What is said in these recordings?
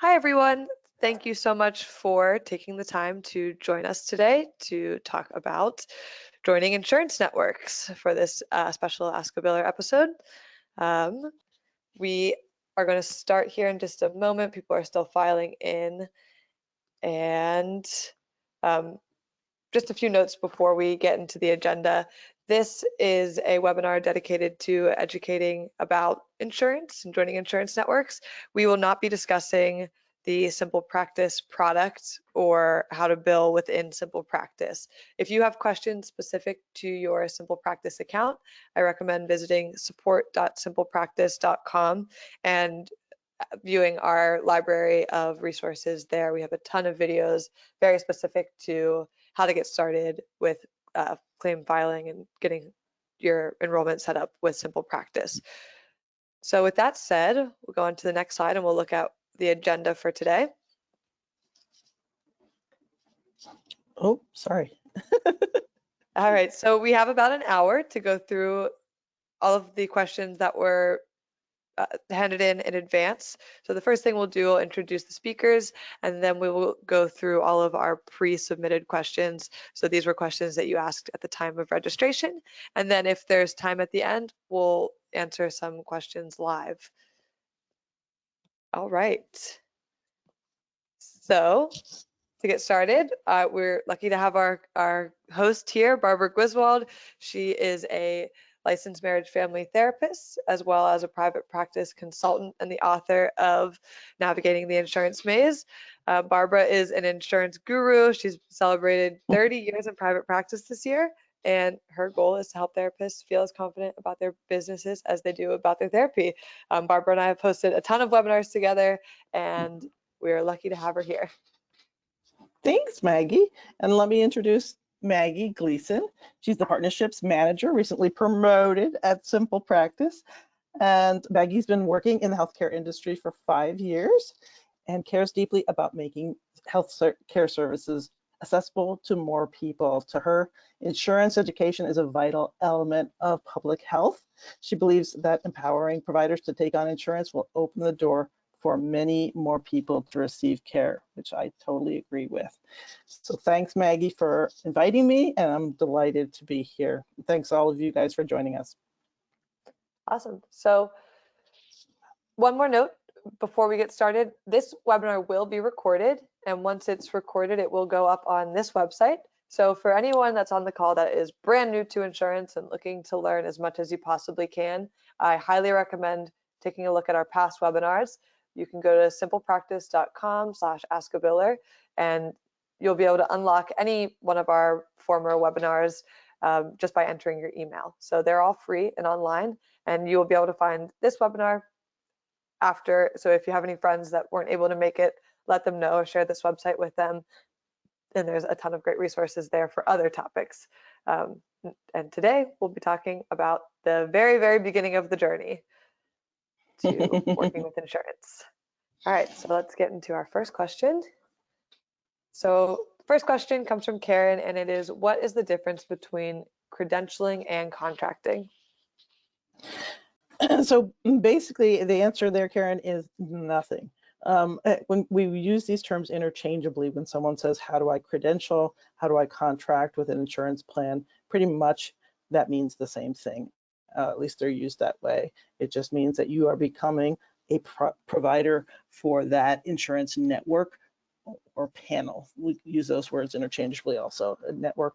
Hi, everyone. Thank you so much for taking the time to join us today to talk about joining insurance networks for this special Ask a Biller episode. We are going to start here in just a moment. People are still filing in. And just a few notes before we get into the agenda. This is a webinar dedicated to educating about insurance and joining insurance networks. We will not be discussing the SimplePractice product or how to bill within SimplePractice. If you have questions specific to your SimplePractice account, I recommend visiting support.simplepractice.com and viewing our library of resources there. We have a ton of videos very specific to how to get started with claim filing and getting your enrollment set up with SimplePractice. So with that said, we'll go on to the next slide and we'll look at the agenda for today. Oh, sorry. All right, so we have about an hour to go through all of the questions that were handed in advance. So the first thing we'll do, we'll introduce the speakers, and then we will go through all of our pre-submitted questions. So these were questions that you asked at the time of registration. And then if there's time at the end, we'll answer some questions live. All right. So to get started, we're lucky to have our host here, Barbara Griswold. She is a licensed marriage family therapist, as well as a private practice consultant and the author of Navigating the Insurance Maze. Barbara is an insurance guru. She's celebrated 30 years in private practice this year, and her goal is to help therapists feel as confident about their businesses as they do about their therapy. Barbara and I have hosted a ton of webinars together, and we're lucky to have her here. Thanks, Maggie. And let me introduce Maggie Gleason. She's the partnerships manager, recently promoted at SimplePractice. And Maggie's been working in the healthcare industry for 5 years and cares deeply about making health care services accessible to more people. To her, insurance education is a vital element of public health. She believes that empowering providers to take on insurance will open the door for many more people to receive care, which I totally agree with. So thanks, Maggie, for inviting me, and I'm delighted to be here. Thanks all of you guys for joining us. Awesome. So one more note before we get started, this webinar will be recorded, and once it's recorded, it will go up on this website. So for anyone that's on the call that is brand new to insurance and looking to learn as much as you possibly can, I highly recommend taking a look at our past webinars. You can go to simplepractice.com/askabiller, and you'll be able to unlock any one of our former webinars just by entering your email. So they're all free and online, and you'll be able to find this webinar after. So if you have any friends that weren't able to make it, let them know or share this website with them. And there's a ton of great resources there for other topics. And today we'll be talking about the very, very beginning of the journey to working with insurance. All right, so let's get into our first question. So the first question comes from Karen, and it is, what is the difference between credentialing and contracting? So basically the answer there, Karen, is nothing. When we use these terms interchangeably, when someone says, how do I credential, how do I contract with an insurance plan, pretty much that means the same thing. At least they're used that way. It just means that you are becoming a provider for that insurance network or panel. We use those words interchangeably also, a network,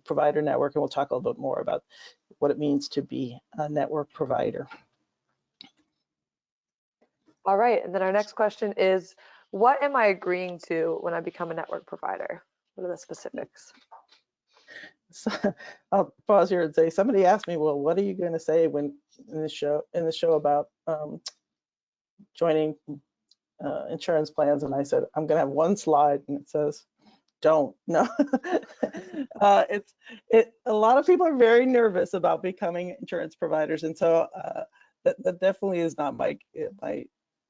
provider network, and we'll talk a little bit more about what it means to be a network provider. All right, and then our next question is, what am I agreeing to when I become a network provider? What are the specifics? So, I'll pause here and say, somebody asked me, well, what are you going to say when in the show about joining insurance plans? And I said, I'm going to have one slide, and it says, don't. No. A lot of people are very nervous about becoming insurance providers, and so that definitely is not my.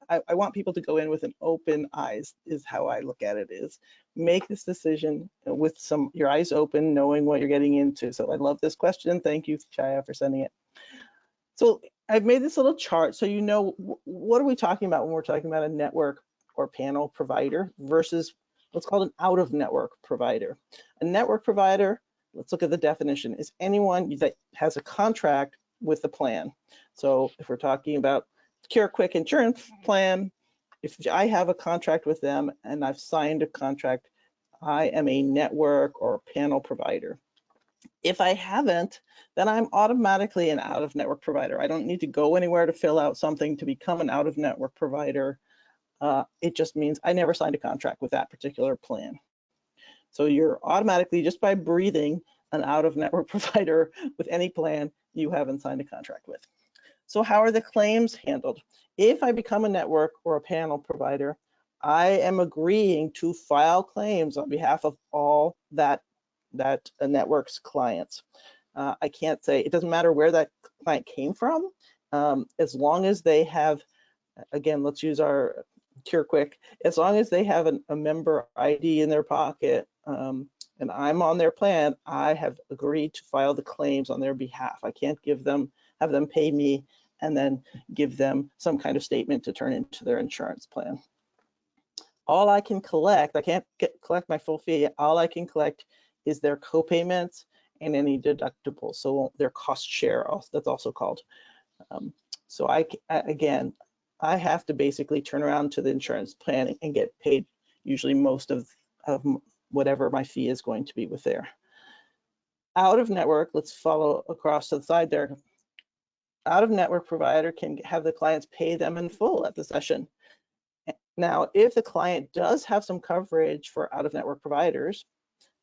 I want people to go in with an open eyes, is how I look at it, is make this decision with your eyes open, knowing what you're getting into. So I love this question. Thank you, Chaya, for sending it. So I've made this little chart so you know what are we talking about when we're talking about a network. or panel provider versus what's called an out-of-network provider. A network provider, let's look at the definition, is anyone that has a contract with the plan. So if we're talking about Cure Quick insurance plan, if I have a contract with them and I've signed a contract, I am a network or panel provider. If I haven't, then I'm automatically an out-of-network provider. I don't need to go anywhere to fill out something to become an out-of-network provider. It just means I never signed a contract with that particular plan. So you're automatically, just by breathing, an out-of-network provider with any plan you haven't signed a contract with. So how are the claims handled? If I become a network or a panel provider, I am agreeing to file claims on behalf of all that network's clients. I can't say, it doesn't matter where that client came from, as long as they have, again, let's use our Cure Quick, as long as they have a member ID in their pocket, and I'm on their plan, I have agreed to file the claims on their behalf. I can't have them pay me and then give them some kind of statement to turn into their insurance plan. All I can collect, I can't collect my full fee, all I can collect is their co-payments and any deductibles, so their cost share, that's also called. So again, I have to basically turn around to the insurance plan and get paid usually most of whatever my fee is going to be with there. Out of network, let's follow across to the side there. Out of network provider can have the clients pay them in full at the session. Now, if the client does have some coverage for out of network providers,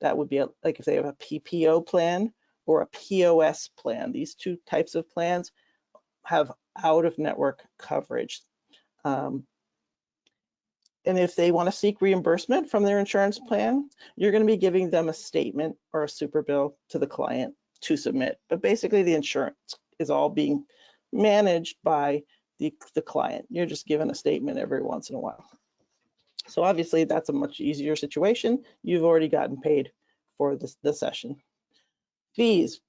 that would be like if they have a PPO plan or a POS plan. These two types of plans have out of network coverage. And if they want to seek reimbursement from their insurance plan, you're going to be giving them a statement or a super bill to the client to submit. But basically the insurance is all being managed by the client. You're just given a statement every once in a while. So obviously that's a much easier situation. You've already gotten paid for the session. Fees.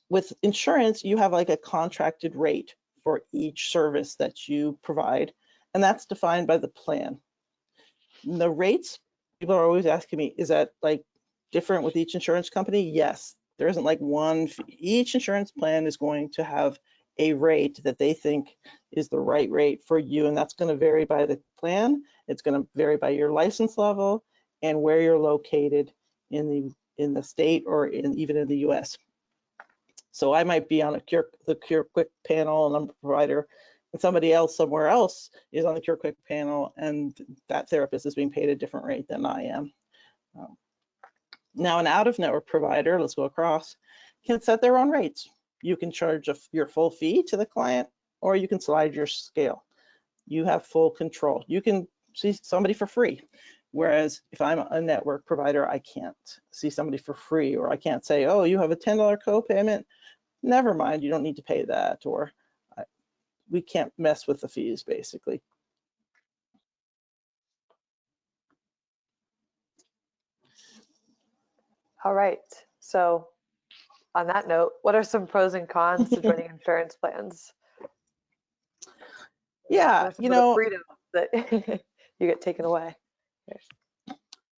With insurance, you have like a contracted rate for each service that you provide, and that's defined by the plan. And the rates, people are always asking me, is that like different with each insurance company? Yes, there isn't like one fee. Each insurance plan is going to have a rate that they think is the right rate for you, and that's going to vary by the plan. It's going to vary by your license level and where you're located in the state or even in the US. So I might be on the Cure Quick panel and I'm a provider, and somebody else somewhere else is on the Cure Quick panel, and that therapist is being paid a different rate than I am. Now, an out-of-network provider, let's go across, can set their own rates. You can charge your full fee to the client, or you can slide your scale. You have full control. You can see somebody for free. Whereas if I'm a network provider, I can't see somebody for free, or I can't say, oh, you have a $10 co-payment. Never mind, you don't need to pay that, or we can't mess with the fees, basically. All right. So on that note, what are some pros and cons to joining insurance plans? Yeah, you know, the freedom that you get taken away.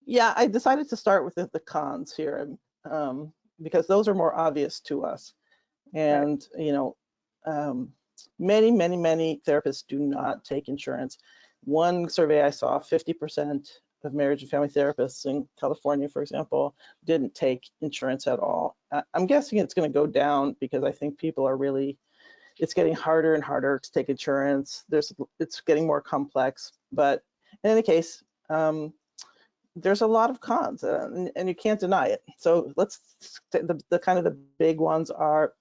Yeah, I decided to start with the cons here, because those are more obvious to us. And right. You know, many therapists do not take insurance. One survey I saw, 50% of marriage and family therapists in California, for example, didn't take insurance at all. I'm guessing it's going to go down because I think people are really, it's getting harder and harder to take insurance. It's getting more complex, but in any case, there's a lot of cons, and you can't deny it. So let's, the kind of the big ones are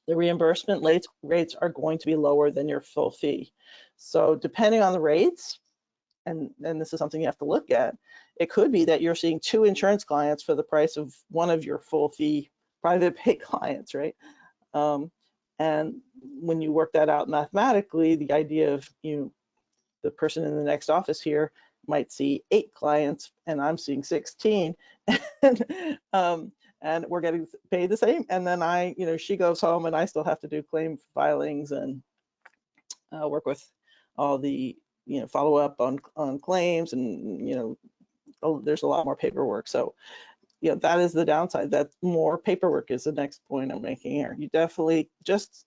the reimbursement rates are going to be lower than your full fee. So depending on the rates, and this is something you have to look at, it could be that you're seeing 2 insurance clients for the price of one of your full fee private pay clients, right? And when you work that out mathematically, the idea of the person in the next office here might see 8 clients and I'm seeing 16, and we're getting paid the same. And then she goes home and I still have to do claim filings and work with all the follow up on claims, and there's a lot more paperwork. So that is the downside. That more paperwork is the next point I'm making here. You definitely just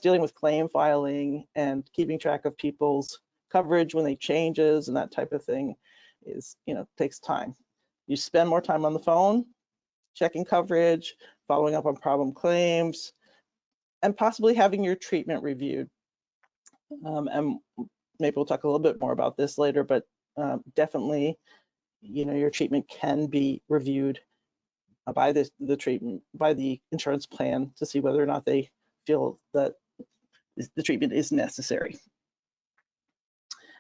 dealing with claim filing and keeping track of people's coverage when they changes and that type of thing is takes time. You spend more time on the phone checking coverage, following up on problem claims, and possibly having your treatment reviewed. And maybe we'll talk a little bit more about this later, but definitely, your treatment can be reviewed by the insurance plan to see whether or not they feel that the treatment is necessary.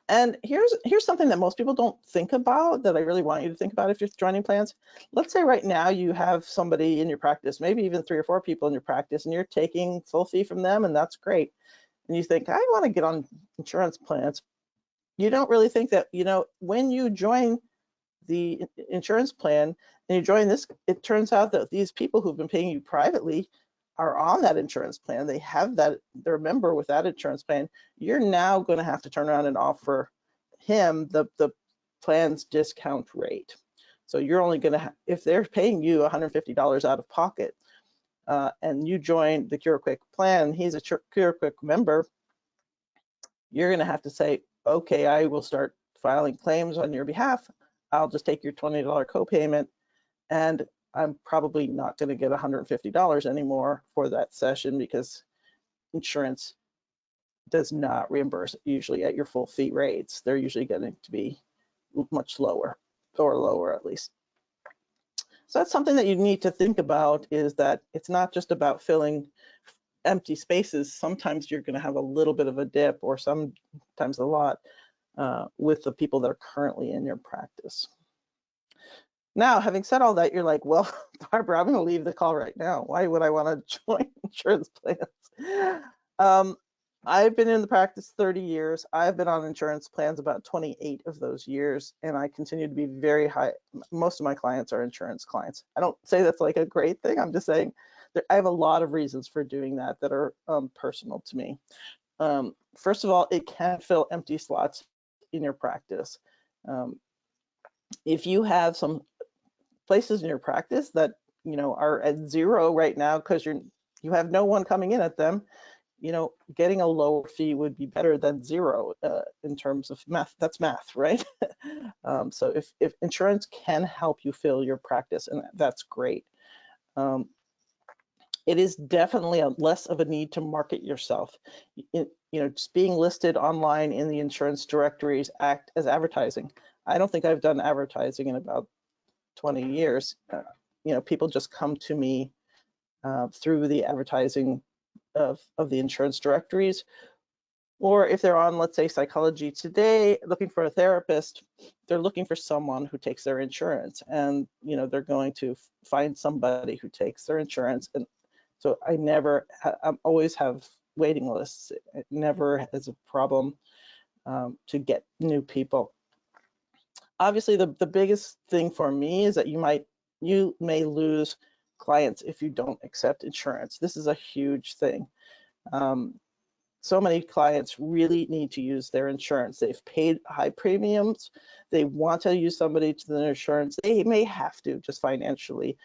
And here's something that most people don't think about that I really want you to think about if you're joining plans. Let's say right now you have somebody in your practice, maybe even 3 or 4 people in your practice, and you're taking full fee from them, and that's great. And you think, I want to get on insurance plans. You don't really think that, when you join the insurance plan and you join this, it turns out that these people who've been paying you privately are on that insurance plan. They have that, they're a member with that insurance plan. You're now going to have to turn around and offer him the plan's discount rate. So you're only going to, if they're paying you $150 out of pocket, and you join the CureQuick plan, he's a CureQuick member, you're going to have to say, okay, I will start filing claims on your behalf. I'll just take your $20 copayment, and I'm probably not going to get $150 anymore for that session because insurance does not reimburse usually at your full fee rates. They're usually going to be much lower, or lower at least. So that's something that you need to think about, is that it's not just about filling empty spaces. Sometimes you're going to have a little bit of a dip, or sometimes a lot, with the people that are currently in your practice. Now, having said all that, you're like, well, Barbara, I'm going to leave the call right now. Why would I want to join insurance plans? I've been in the practice 30 years. I've been on insurance plans about 28 of those years, and I continue to be very high. Most of my clients are insurance clients. I don't say that's like a great thing. I'm just saying that I have a lot of reasons for doing that are personal to me. First of all, it can fill empty slots in your practice. If you have some places in your practice that are at 0 right now because you have no one coming in at them, getting a lower fee would be better than 0 in terms of math. That's math, right? So if insurance can help you fill your practice, and that's great. It is definitely less of a need to market yourself. Just being listed online in the insurance directories act as advertising. I don't think I've done advertising in about 20 years. People just come to me through the advertising of the insurance directories, or if they're on, let's say, Psychology Today looking for a therapist, they're looking for someone who takes their insurance, and they're going to find somebody who takes their insurance. And so I always have waiting lists. It never is a problem to get new people. Obviously, the biggest thing for me is that you may lose clients if you don't accept insurance. This is a huge thing. So many clients really need to use their insurance. They've paid high premiums. They want to use somebody to their insurance. They may have to, just financially.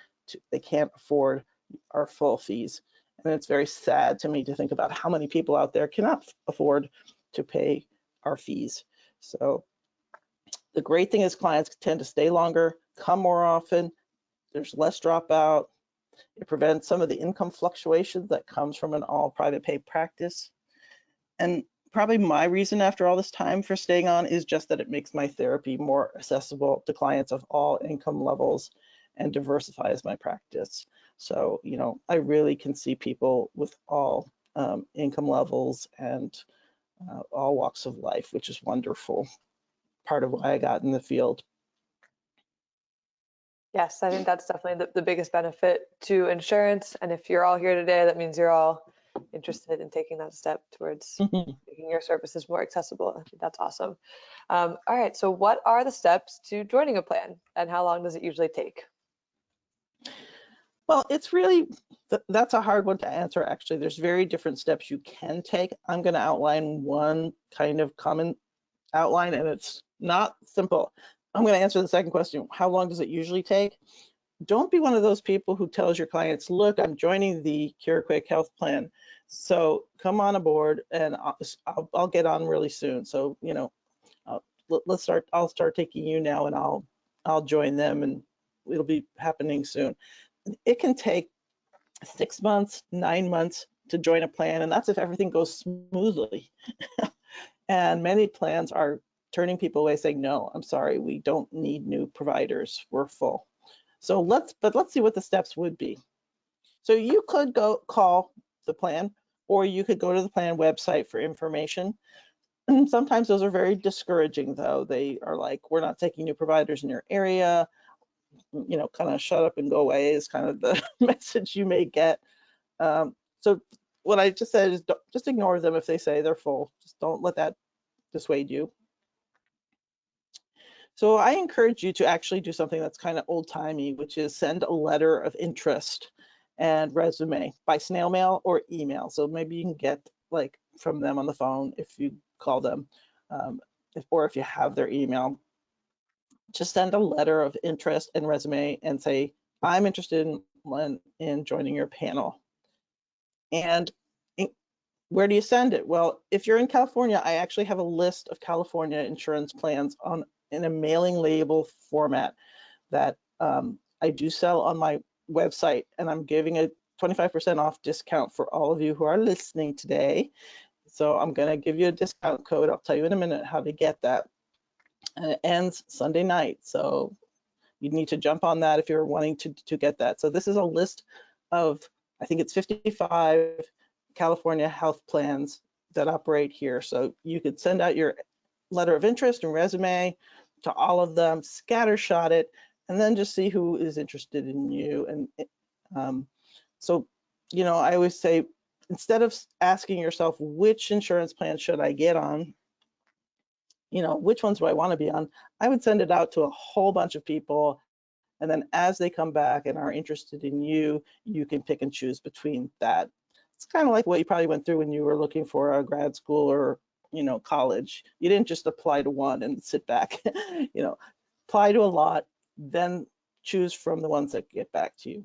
They can't afford our full fees. And it's very sad to me to think about how many people out there cannot afford to pay our fees. So the great thing is clients tend to stay longer, come more often. There's less dropout. It prevents some of the income fluctuations that comes from an all private pay practice. And probably my reason after all this time for staying on is just that it makes my therapy more accessible to clients of all income levels and diversifies my practice. So, I really can see people with all income levels and all walks of life, which is wonderful. Part of why I got in the field. Yes, I think that's definitely the biggest benefit to insurance. And if you're all here today, that means you're all interested in taking that step towards making your services more accessible. I think that's awesome. All right, so what are the steps to joining a plan, and how long does it usually take? Well, it's really, that's a hard one to answer, actually. There's very different steps you can take. I'm going to outline one kind of common outline, and it's not simple. I'm going to answer the second question. How long does it usually take? Don't be one of those people who tells your clients, look, I'm joining the Cure Quick health plan, so come on aboard and I'll get on really soon. So, you know, I'll start taking you now, and I'll join them, and it'll be happening soon. It can take 6 months, 9 months to join a plan, and that's if everything goes smoothly. And many plans are turning people away, saying, no, I'm sorry, we don't need new providers, we're full. So let's see what the steps would be. So you could go call the plan, or you could go to the plan website for information. And sometimes those are very discouraging, though. They are like, we're not taking new providers in your area, you know, kind of shut up and go away is kind of the message you may get. So what I just said is just ignore them if they say they're full. Just don't let that dissuade you. So I encourage you to actually do something that's kind of old-timey, which is send a letter of interest and resume by snail mail or email. So maybe you can get like from them on the phone if you call them, or if you have their email. Just send a letter of interest and resume and say, I'm interested in joining your panel. And where do you send it? Well, if you're in California, I actually have a list of California insurance plans in a mailing label format that I do sell on my website, and I'm giving a 25% off discount for all of you who are listening today. So I'm going to give you a discount code. I'll tell you in a minute how to get that. And it ends Sunday night, so you need to jump on that if you're wanting to get that. So this is a list of, I think it's 55 California health plans that operate here. So you could send out your letter of interest and resume to all of them, scattershot it, and then just see who is interested in you. And so, you know, I always say, instead of asking yourself, which insurance plan should I get on? You know, which ones do I want to be on? I would send it out to a whole bunch of people. And then as they come back and are interested in you, you can pick and choose between that. It's kind of like what you probably went through when you were looking for a grad school or, you know, college. You didn't just apply to one and sit back, you know, apply to a lot, then choose from the ones that get back to you.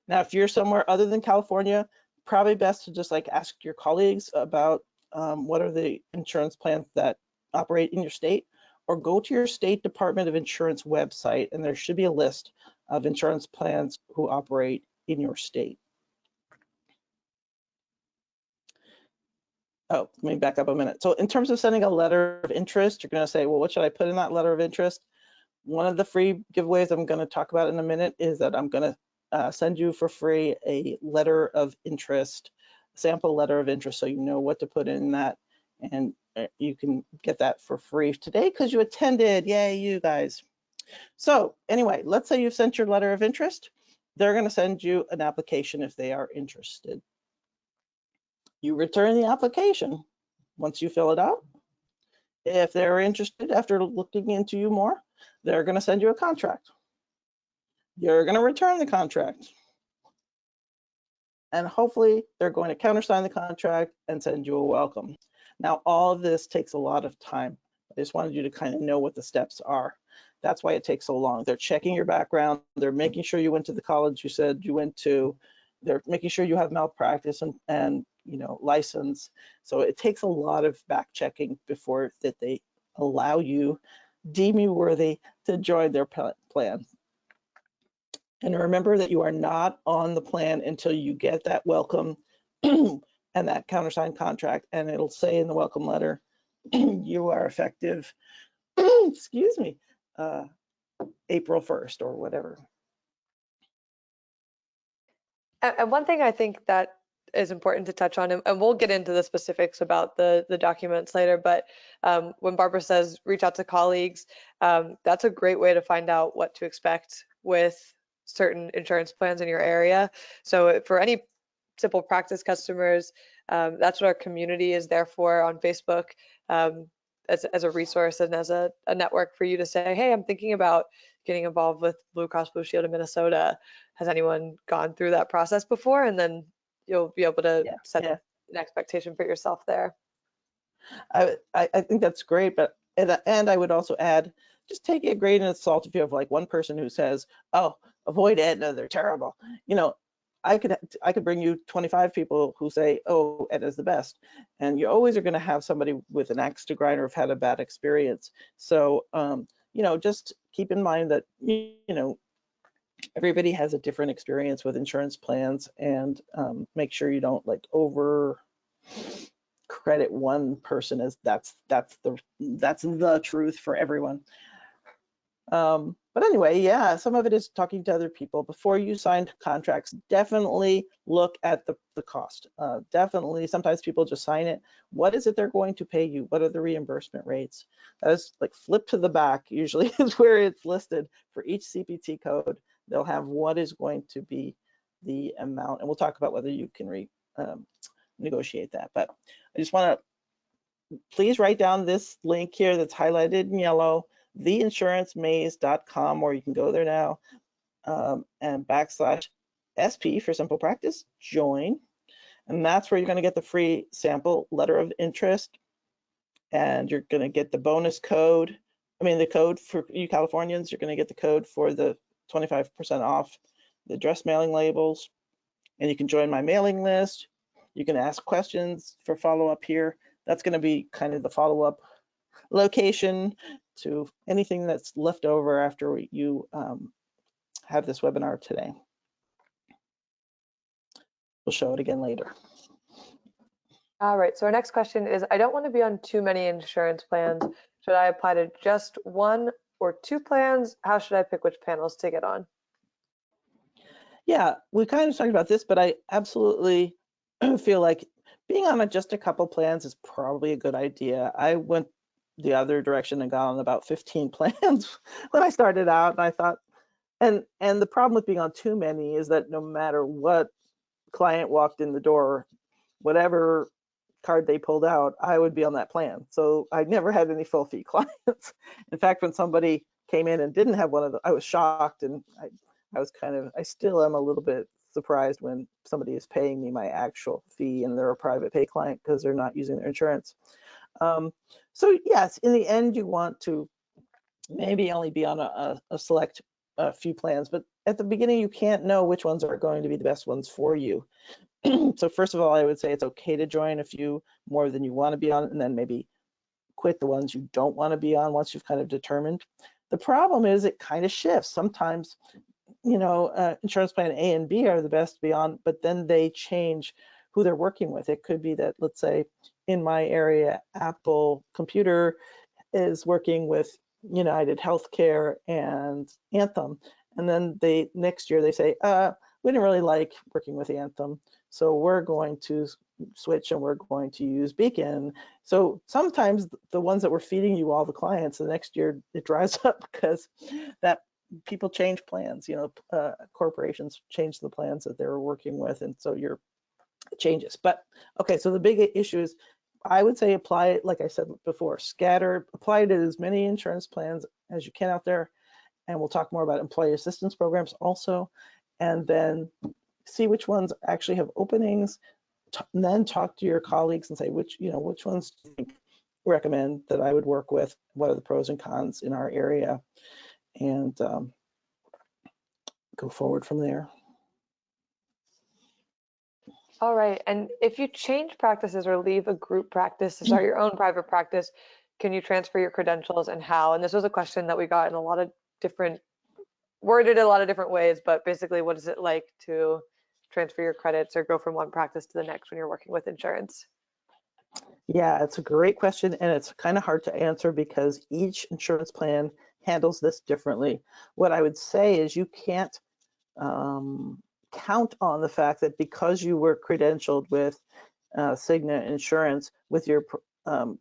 Now, if you're somewhere other than California, probably best to just like ask your colleagues about what are the insurance plans that operate in your state, or go to your state Department of Insurance website, and there should be a list of insurance plans who operate in your state. Oh, let me back up a minute. So in terms of sending a letter of interest, you're going to say, well, what should I put in that letter of interest? One of the free giveaways I'm going to talk about in a minute is that I'm going to send you for free a letter of interest, sample letter of interest, so you know what to put in that, and you can get that for free today because you attended. Yay, you guys. So anyway, let's say you've sent your letter of interest. They're going to send you an application if they are interested. You return the application once you fill it out. If they're interested after looking into you more, they're going to send you a contract. You're going to return the contract. And hopefully they're going to countersign the contract and send you a welcome. Now, all of this takes a lot of time. I just wanted you to kind of know what the steps are. That's why it takes so long. They're checking your background. They're making sure you went to the college you said you went to. They're making sure you have malpractice and you know, license. So it takes a lot of back checking before that they allow you, deem you worthy to join their plan. And remember that you are not on the plan until you get that welcome and that countersigned contract, and it'll say in the welcome letter, you are effective, excuse me, April 1st or whatever. And one thing I think that is important to touch on, and we'll get into the specifics about the documents later, but when Barbara says reach out to colleagues, that's a great way to find out what to expect with certain insurance plans in your area. So for any SimplePractice customers, that's what our community is there for on Facebook. as a resource and as a network for you to say, hey, I'm thinking about getting involved with Blue Cross Blue Shield in Minnesota. Has anyone gone through that process before? And then you'll be able to set Yeah. an expectation for yourself there. I think that's great, but and I would also add, just take it a grain of salt if you have like one person who says, "Oh, avoid Aetna, they're terrible." You know, I could bring you 25 people who say, "Oh, Aetna's the best," and you always are going to have somebody with an axe to grind or have had a bad experience. So, you know, just keep in mind that you know everybody has a different experience with insurance plans, and make sure you don't like over credit one person as that's the truth for everyone. But anyway, yeah, some of it is talking to other people before you sign contracts. Definitely look at the cost. Definitely, sometimes people just sign it. What is it they're going to pay you? What are the reimbursement rates? That is like flip to the back. Usually is where it's listed for each CPT code. They'll have what is going to be the amount, and we'll talk about whether you can negotiate that. But I just want to please write down this link here that's highlighted in yellow, theinsurancemaze.com, or you can go there now, and /SP for SimplePractice, join. And that's where you're going to get the free sample letter of interest. And you're going to get the bonus code. I mean, the code for you Californians, you're going to get the code for the 25% off the address mailing labels. And you can join my mailing list. You can ask questions for follow-up here. That's going to be kind of the follow-up location to anything that's left over after you have this webinar today. We'll show it again later. All right, so our next question is, I don't want to be on too many insurance plans. Should I apply to just one or two plans? How should I pick which panels to get on? Yeah, we kind of talked about this, but I absolutely feel like being on just a couple plans is probably a good idea. I went the other direction and got on about 15 plans when I started out, and I thought, and the problem with being on too many is that no matter what client walked in the door, whatever card they pulled out, I would be on that plan. So I never had any full fee clients. In fact, when somebody came in and didn't have one of them, I was shocked, and I was I still am a little bit surprised when somebody is paying me my actual fee and they're a private pay client because they're not using their insurance. So yes, in the end, you want to maybe only be on a select few plans, but at the beginning, you can't know which ones are going to be the best ones for you. So first of all, I would say it's okay to join a few more than you want to be on, and then maybe quit the ones you don't want to be on once you've kind of determined. The problem is it kind of shifts. Sometimes, you know, insurance plan A and B are the best to be on, but then they change who they're working with. It could be that, let's say, in my area, Apple Computer is working with United Healthcare and Anthem, and then next year they say, we didn't really like working with Anthem, so we're going to switch and we're going to use Beacon. So sometimes the ones that were feeding you all the clients, the next year it dries up because that people change plans, corporations change the plans that they were working with, and so it changes. But okay, so the big issue is, I would say apply it, like I said before, apply it to as many insurance plans as you can out there, and we'll talk more about employee assistance programs also, and then see which ones actually have openings, and then talk to your colleagues and say which ones do you recommend that I would work with, what are the pros and cons in our area, and go forward from there. All right, and if you change practices or leave a group practice to start your own private practice, can you transfer your credentials, and how? And this was a question that we got in worded a lot of different ways, but basically, what is it like to transfer your credits or go from one practice to the next when you're working with insurance? Yeah, it's a great question, and it's kind of hard to answer because each insurance plan handles this differently. What I would say is you can't count on the fact that because you were credentialed with Cigna Insurance with your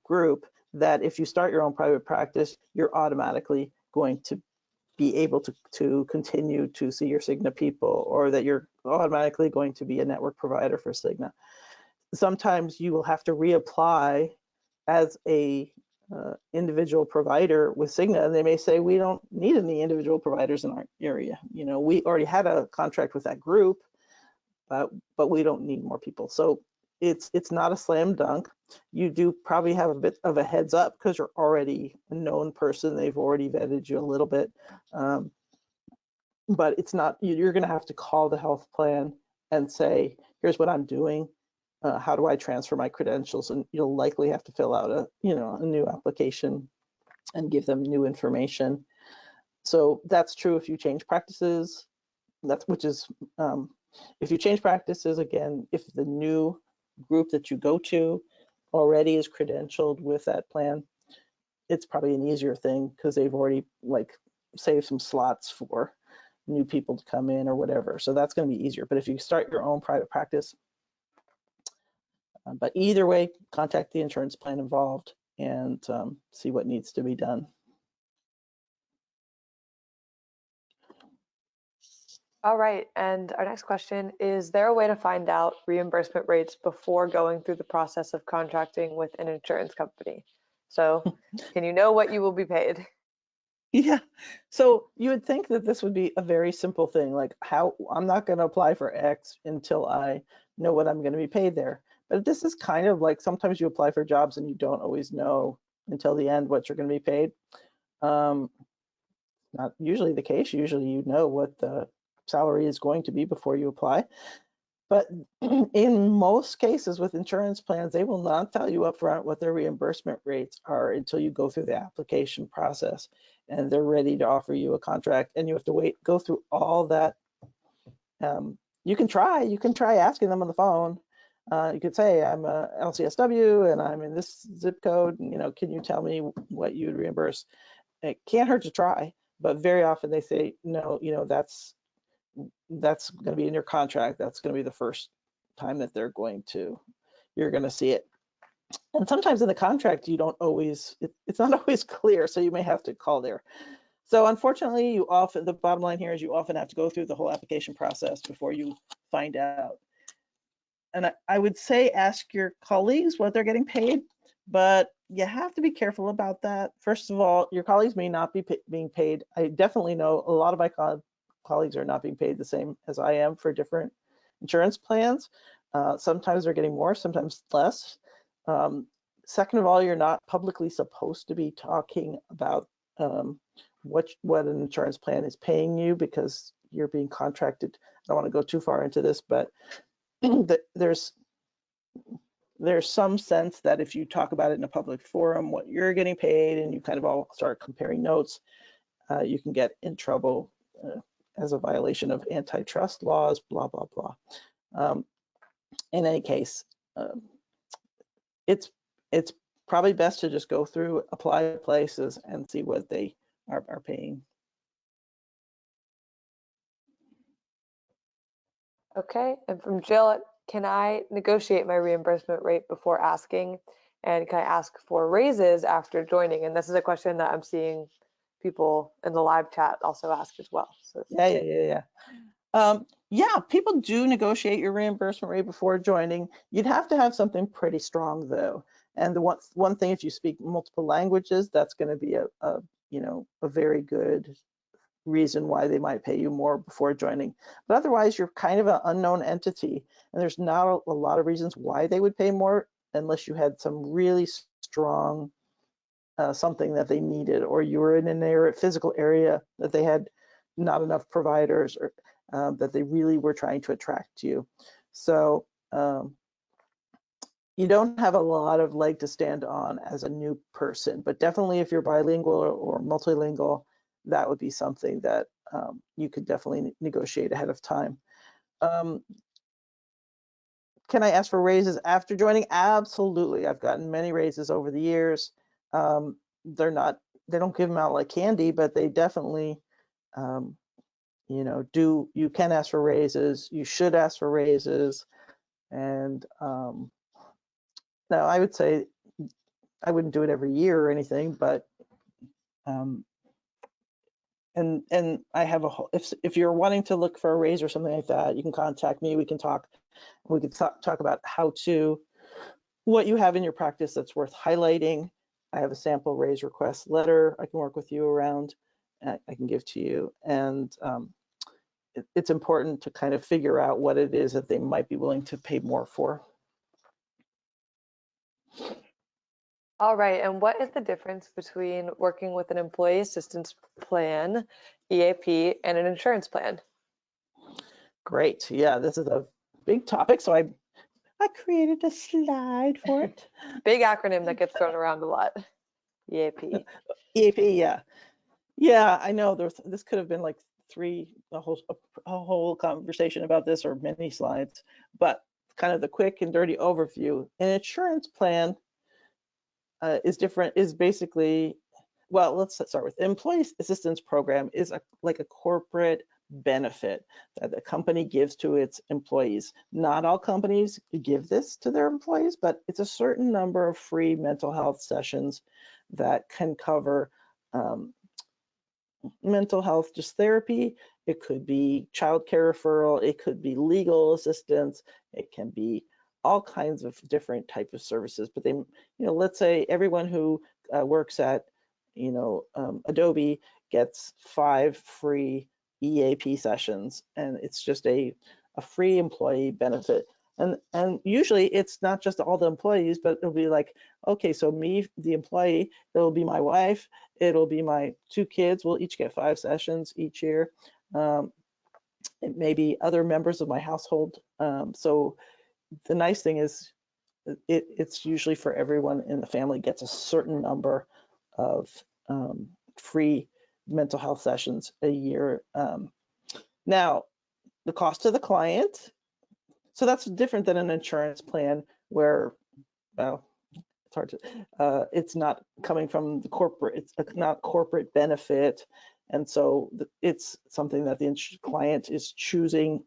group, that if you start your own private practice, you're automatically going to be able to continue to see your Cigna people, or that you're automatically going to be a network provider for Cigna. Sometimes you will have to reapply as a individual provider with Cigna, and they may say, we don't need any individual providers in our area. You know, we already had a contract with that group, but we don't need more people. So it's not a slam dunk. You do probably have a bit of a heads up because you're already a known person. They've already vetted you a little bit. But it's not, you're going to have to call the health plan and say, here's what I'm doing. How do I transfer my credentials? And you'll likely have to fill out a new application and give them new information. So that's true if you change practices. If you change practices, again, if the new group that you go to already is credentialed with that plan, it's probably an easier thing because they've already saved some slots for new people to come in or whatever. So that's going to be easier. But if you start your own private practice, but either way, contact the insurance plan involved and see what needs to be done. All right, and our next question, is there a way to find out reimbursement rates before going through the process of contracting with an insurance company? So can you know what you will be paid? Yeah, so you would think that this would be a very simple thing, like I'm not going to apply for X until I know what I'm going to be paid there. But this is kind of like sometimes you apply for jobs and you don't always know until the end what you're going to be paid. Not usually the case. Usually you know what the salary is going to be before you apply. But in most cases with insurance plans, they will not tell you up front what their reimbursement rates are until you go through the application process and they're ready to offer you a contract, and you have to go through all that. You can try asking them on the phone. You could say, I'm a LCSW and I'm in this zip code, and, can you tell me what you would reimburse? It can't hurt to try, but very often they say, no, that's going to be in your contract. That's going to be the first time that you're going to see it. And sometimes in the contract, it's not always clear, so you may have to call there. So unfortunately, the bottom line here is you often have to go through the whole application process before you find out. And I would say ask your colleagues what they're getting paid, but you have to be careful about that. First of all, your colleagues may not be being paid. I definitely know a lot of my colleagues are not being paid the same as I am for different insurance plans. Sometimes they're getting more, sometimes less. Second of all, you're not publicly supposed to be talking about what an insurance plan is paying you because you're being contracted. I don't want to go too far into this, but there's some sense that if you talk about it in a public forum, what you're getting paid, and you kind of all start comparing notes, you can get in trouble as a violation of antitrust laws, blah, blah, blah. In any case, it's probably best to just go through, apply places, and see what they are paying. Okay, and from Jill, can I negotiate my reimbursement rate before asking? And can I ask for raises after joining? And this is a question that I'm seeing people in the live chat also ask as well. So yeah, people do negotiate your reimbursement rate before joining. You'd have to have something pretty strong though. And the one thing, if you speak multiple languages, that's going to be a very good reason why they might pay you more before joining. But otherwise, you're kind of an unknown entity, and there's not a lot of reasons why they would pay more unless you had some really strong something that they needed, or you were in an physical area that they had not enough providers, or that they really were trying to attract you. So you don't have a lot of leg to stand on as a new person, but definitely if you're bilingual or multilingual, that would be something that you could definitely negotiate ahead of time. Can I ask for raises after joining? Absolutely. I've gotten many raises over the years. They don't give them out like candy, but they definitely, you can ask for raises. You should ask for raises. And now I would say I wouldn't do it every year or anything, but and I have if you're wanting to look for a raise or something like that, you can contact me. We can talk. We could talk about what you have in your practice that's worth highlighting, I have a sample raise request letter I can work with you around, I can give to you. And it's important to kind of figure out what it is that they might be willing to pay more for. All right, and what is the difference between working with an employee assistance plan, EAP, and an insurance plan? Great, yeah, this is a big topic, so I created a slide for it. Big acronym that gets thrown around a lot, EAP. EAP, yeah. Yeah, I know this could have been like a whole conversation about this, or many slides, but kind of the quick and dirty overview. An insurance plan is basically, well, let's start with employee assistance program is like a corporate benefit that the company gives to its employees. Not all companies give this to their employees, but it's a certain number of free mental health sessions that can cover mental health, just therapy. It could be childcare referral. It could be legal assistance. It can be all kinds of different type of services. But they, let's say everyone who works at, Adobe gets 5 free EAP sessions, and it's just a free employee benefit. And usually it's not just all the employees, but it'll be like, okay, so me, the employee, it'll be my wife, it'll be my 2 kids. We'll each get 5 sessions each year. It may be other members of my household. So the nice thing is it's usually for everyone in the family gets a certain number of free mental health sessions a year. Now, the cost to the client, so that's different than an insurance plan where, well, it's hard to, it's not coming from the corporate, it's not corporate benefit. And so it's something that the client is choosing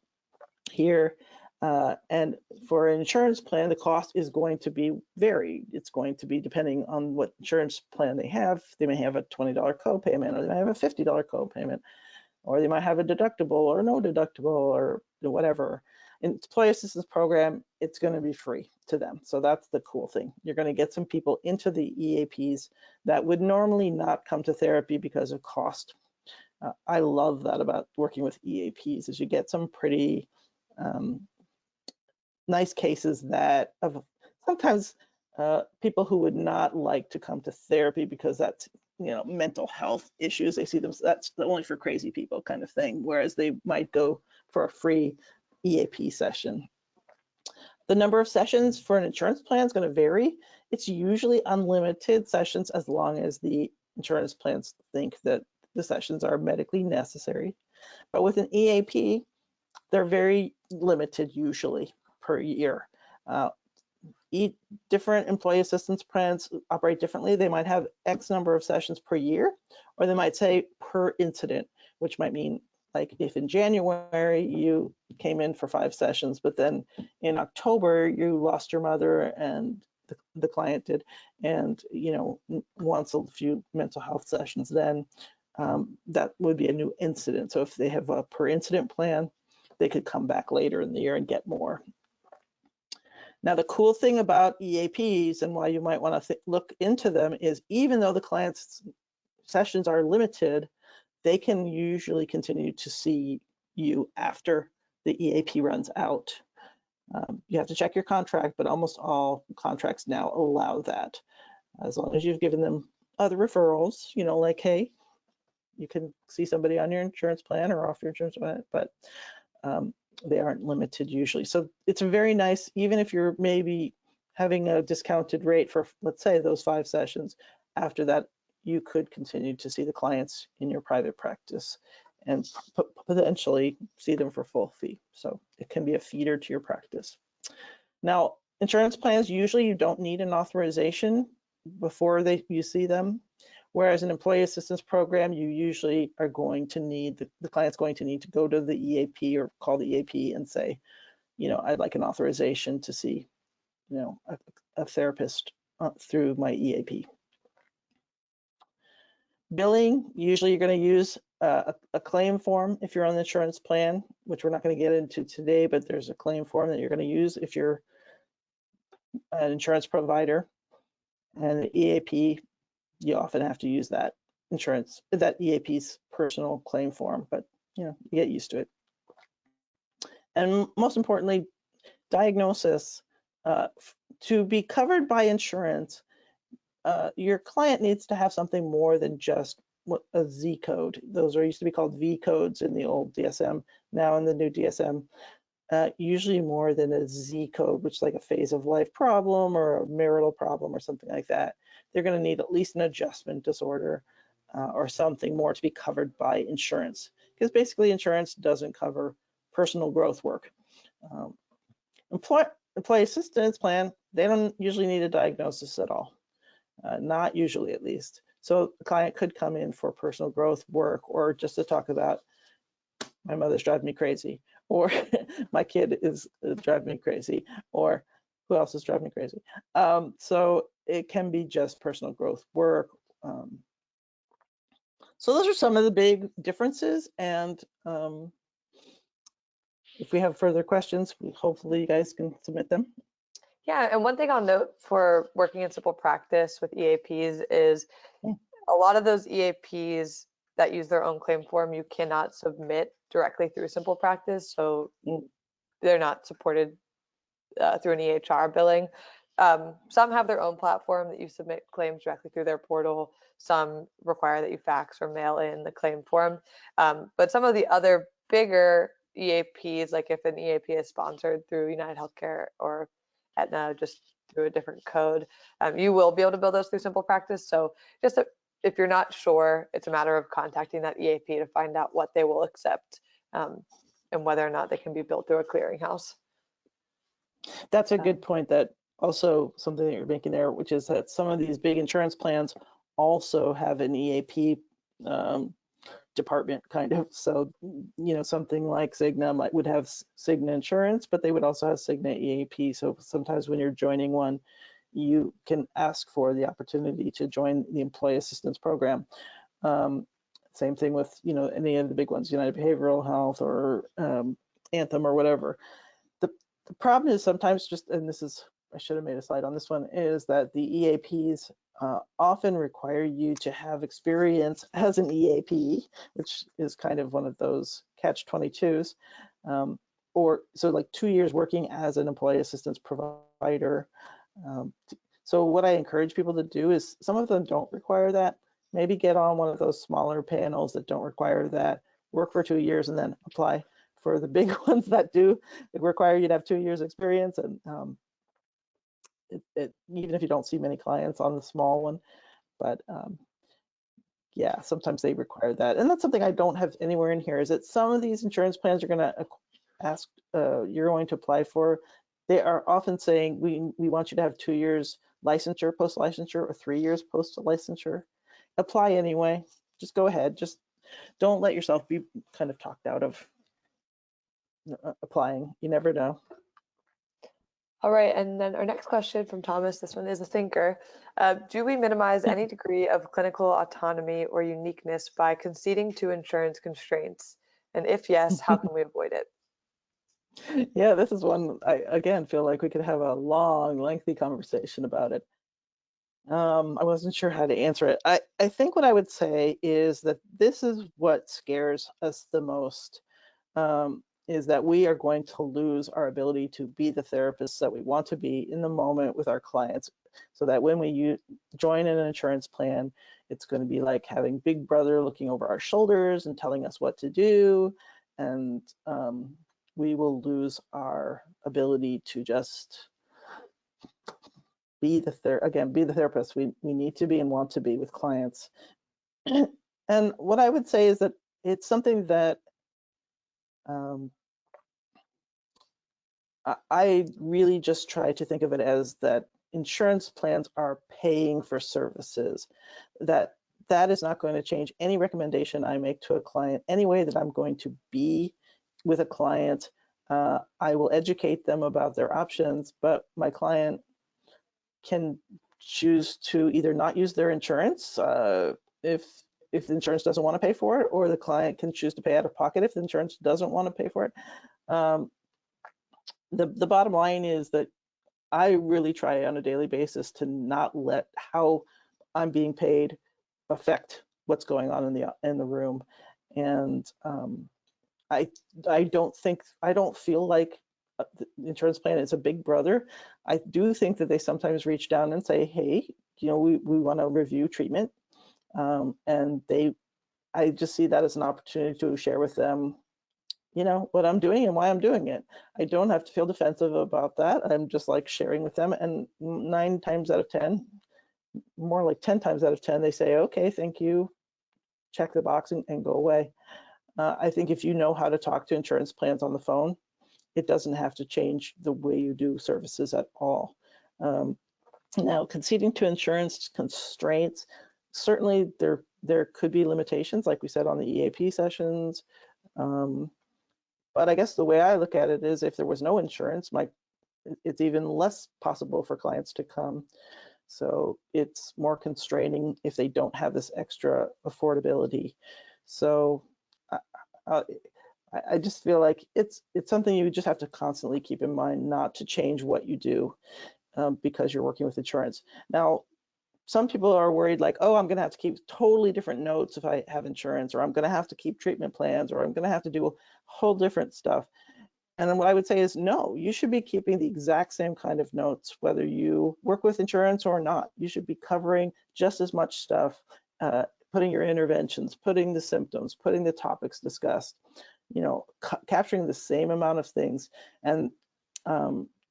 here. And for an insurance plan, the cost is going to be varied. It's going to be depending on what insurance plan they have. They may have a $20 copayment, or they might have a $50 copayment, or they might have a deductible or no deductible, or whatever. In employee assistance program, it's going to be free to them. So that's the cool thing. You're going to get some people into the EAPs that would normally not come to therapy because of cost. I love that about working with EAPs, is you get some pretty nice cases that of sometimes people who would not like to come to therapy because that's mental health issues. They see them, that's only for crazy people kind of thing, whereas they might go for a free EAP session. The number of sessions for an insurance plan is going to vary. It's usually unlimited sessions as long as the insurance plans think that the sessions are medically necessary. But with an EAP, they're very limited usually per year. Different employee assistance plans operate differently. They might have X number of sessions per year, or they might say per incident, which might mean like if in January you came in for 5 sessions, but then in October you lost your mother and the client did, and wants a few mental health sessions, then that would be a new incident. So if they have a per incident plan, they could come back later in the year and get more. Now, the cool thing about EAPs and why you might want to look into them is even though the client's sessions are limited, they can usually continue to see you after the EAP runs out. You have to check your contract, but almost all contracts now allow that. As long as you've given them other referrals, like, hey, you can see somebody on your insurance plan or off your insurance plan, but they aren't limited usually. So it's very nice, even if you're maybe having a discounted rate for, let's say, those 5 sessions, after that, you could continue to see the clients in your private practice and potentially see them for full fee. So it can be a feeder to your practice. Now, insurance plans, usually you don't need an authorization before you see them. Whereas an employee assistance program, you usually are going to need, the client's going to need to go to the EAP or call the EAP and say, I'd like an authorization to see, a therapist through my EAP. Billing, usually you're going to use a claim form if you're on the insurance plan, which we're not going to get into today, but there's a claim form that you're going to use if you're an insurance provider. And the EAP you often have to use that EAP's personal claim form, but you get used to it. And most importantly, diagnosis. To be covered by insurance, your client needs to have something more than just a Z code. Those used to be called V codes in the old DSM. Now in the new DSM, usually more than a Z code, which is like a phase of life problem or a marital problem or something like that. They're going to need at least an adjustment disorder or something more to be covered by insurance, because basically insurance doesn't cover personal growth work. Employee assistance plan, they don't usually need a diagnosis at all, not usually at least. So the client could come in for personal growth work or just to talk about my mother's driving me crazy, or my kid is driving me crazy, or who else is driving me crazy. So it can be just personal growth work. So those are some of the big differences, and if we have further questions, hopefully you guys can submit them. Yeah, and one thing I'll note for working in SimplePractice with EAPs is a lot of those EAPs that use their own claim form, you cannot submit directly through SimplePractice, so they're not supported through an EHR billing. Some have their own platform that you submit claims directly through their portal. Some require that you fax or mail in the claim form. But some of the other bigger EAPs, like if an EAP is sponsored through United Healthcare or Aetna, just through a different code, you will be able to bill those through SimplePractice. So just if you're not sure, it's a matter of contacting that EAP to find out what they will accept and whether or not they can be billed through a clearinghouse. That's a good point. That also something that you're making there, which is that some of these big insurance plans also have an EAP department kind of. So, something like Cigna would have Cigna insurance, but they would also have Cigna EAP. So sometimes when you're joining one, you can ask for the opportunity to join the employee assistance program. Same thing with, any of the big ones, United Behavioral Health or Anthem or whatever. The problem is sometimes and I should have made a slide on this one, is that the EAPs often require you to have experience as an EAP, which is kind of one of those catch-22s, or so like 2 years working as an employee assistance provider. So what I encourage people to do is, some of them don't require that. Maybe get on one of those smaller panels that don't require that, work for 2 years and then apply for the big ones that do require you to have 2 years experience. And even if you don't see many clients on the small one, but yeah, sometimes they require that. And that's something I don't have anywhere in here, is that some of these insurance plans are going to ask, you're going to apply for, they are often saying, we want you to have 2 years licensure, post-licensure, or 3 years post-licensure. Apply anyway, just go ahead. Just don't let yourself be kind of talked out of applying. You never know. All right, and then our next question from Thomas, this one is a thinker. Do we minimize any degree of clinical autonomy or uniqueness by conceding to insurance constraints? And if yes, how can we avoid it? Yeah, this is one I, again, feel like we could have a long, lengthy conversation about it. I wasn't sure how to answer it. I think what I would say is that this is what scares us the most, is that we are going to lose our ability to be the therapists that we want to be in the moment with our clients. So that when we join an insurance plan, it's going to be like having Big Brother looking over our shoulders and telling us what to do. And we will lose our ability to just be the therapist we need to be and want to be with clients. And what I would say is that it's something that I really just try to think of it as that insurance plans are paying for services, that is not going to change any recommendation I make to a client, any way that I'm going to be with a client. I will educate them about their options, but my client can choose to either not use their insurance if the insurance doesn't want to pay for it, or the client can choose to pay out of pocket if the insurance doesn't want to pay for it. The bottom line is that I really try on a daily basis to not let how I'm being paid affect what's going on in the room. And I don't feel like the insurance plan is a big brother. I do think that they sometimes reach down and say, hey, you know, we want to review treatment. And I just see that as an opportunity to share with them, you know, what I'm doing and why I'm doing it. I don't have to feel defensive about that. I'm just like sharing with them, and 9 times out of 10, more like 10 times out of 10, they say, okay, thank you, check the box and go away. I think if you know how to talk to insurance plans on the phone, it doesn't have to change the way you do services at all. Now, conceding to insurance constraints, certainly there could be limitations, like we said on the EAP sessions. But I guess the way I look at it is, if there was no insurance, it's even less possible for clients to come. So it's more constraining if they don't have this extra affordability. So I just feel like it's something you just have to constantly keep in mind, not to change what you do because you're working with insurance. Now, some people are worried like, oh, I'm going to have to keep totally different notes if I have insurance, or I'm going to have to keep treatment plans, or I'm going to have to do a whole different stuff. And then what I would say is, no, you should be keeping the exact same kind of notes, whether you work with insurance or not. You should be covering just as much stuff, putting your interventions, putting the symptoms, putting the topics discussed, you know, capturing the same amount of things. And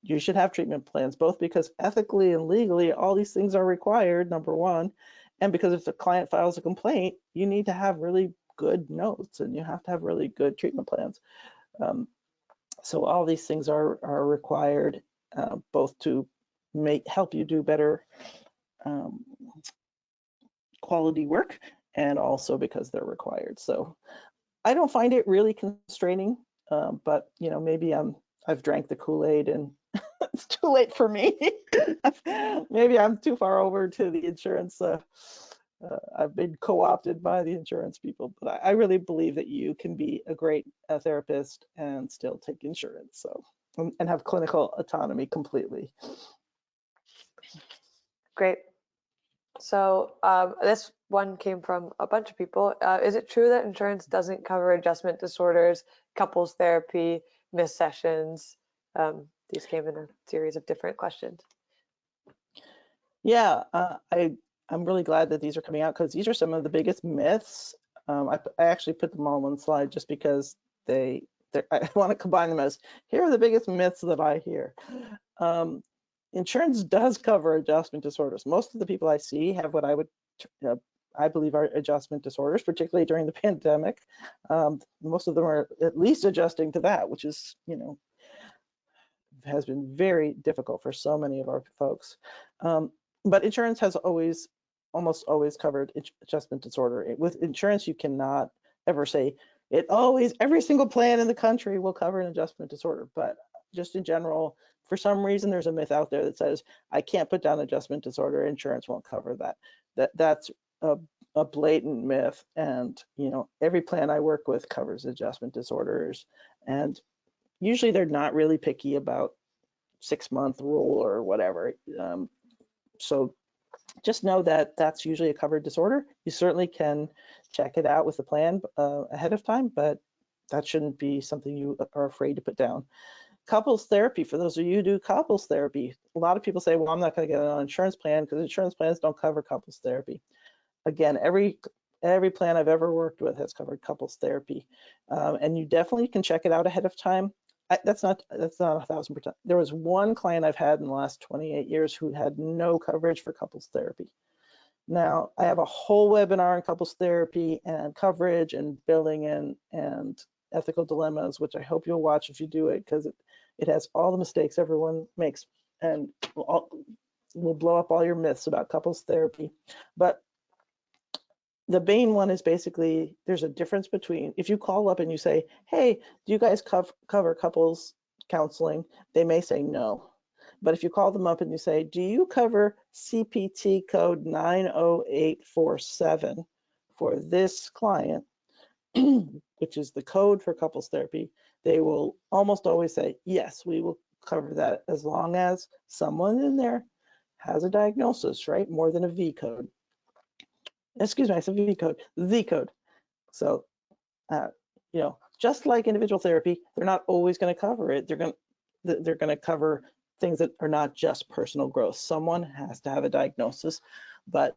you should have treatment plans, both because ethically and legally, all these things are required, number one, and because if the client files a complaint, you need to have really good notes and you have to have really good treatment plans. So all these things are required, both to help you do better quality work, and also because they're required. So I don't find it really constraining, but you know, maybe I've drank the Kool-Aid and it's too late for me. Maybe I'm too far over to the insurance. I've been co-opted by the insurance people, but I really believe that you can be a great therapist and still take insurance, so and have clinical autonomy completely. Great. So this one came from a bunch of people. Is it true that insurance doesn't cover adjustment disorders, couples therapy, missed sessions? These came in a series of different questions. Yeah, I'm really glad that these are coming out, because these are some of the biggest myths. I actually put them all on one slide just because I want to combine them as, here are the biggest myths that I hear. Insurance does cover adjustment disorders. Most of the people I see have what I believe are adjustment disorders, particularly during the pandemic. Most of them are at least adjusting to that, which is, you know, has been very difficult for so many of our folks. But insurance has almost always covered adjustment disorder. With insurance, you cannot ever say every single plan in the country will cover an adjustment disorder. But just in general, for some reason, there's a myth out there that says, I can't put down adjustment disorder, insurance won't cover that. That's a blatant myth. And, you know, every plan I work with covers adjustment disorders. And usually they're not really picky about 6-month rule or whatever. So just know that that's usually a covered disorder. You certainly can check it out with the plan ahead of time, but that shouldn't be something you are afraid to put down. Couples therapy, for those of you who do couples therapy, a lot of people say, well, I'm not going to get an insurance plan because insurance plans don't cover couples therapy. Again, every plan I've ever worked with has covered couples therapy, and you definitely can check it out ahead of time. That's not 1,000%. There was one client I've had in the last 28 years who had no coverage for couples therapy. Now, I have a whole webinar on couples therapy and coverage and billing and ethical dilemmas, which I hope you'll watch if you do it, because it has all the mistakes everyone makes and will blow up all your myths about couples therapy. But the main one is basically, there's a difference between, if you call up and you say, hey, do you guys cover couples counseling? They may say no. But if you call them up and you say, do you cover CPT code 90847 for this client, which is the code for couples therapy, they will almost always say, yes, we will cover that, as long as someone in there has a diagnosis, right? More than a V code. excuse me, I said V code, Z code. So, you know, just like individual therapy, they're not always going to cover it. They're going to cover things that are not just personal growth. Someone has to have a diagnosis, but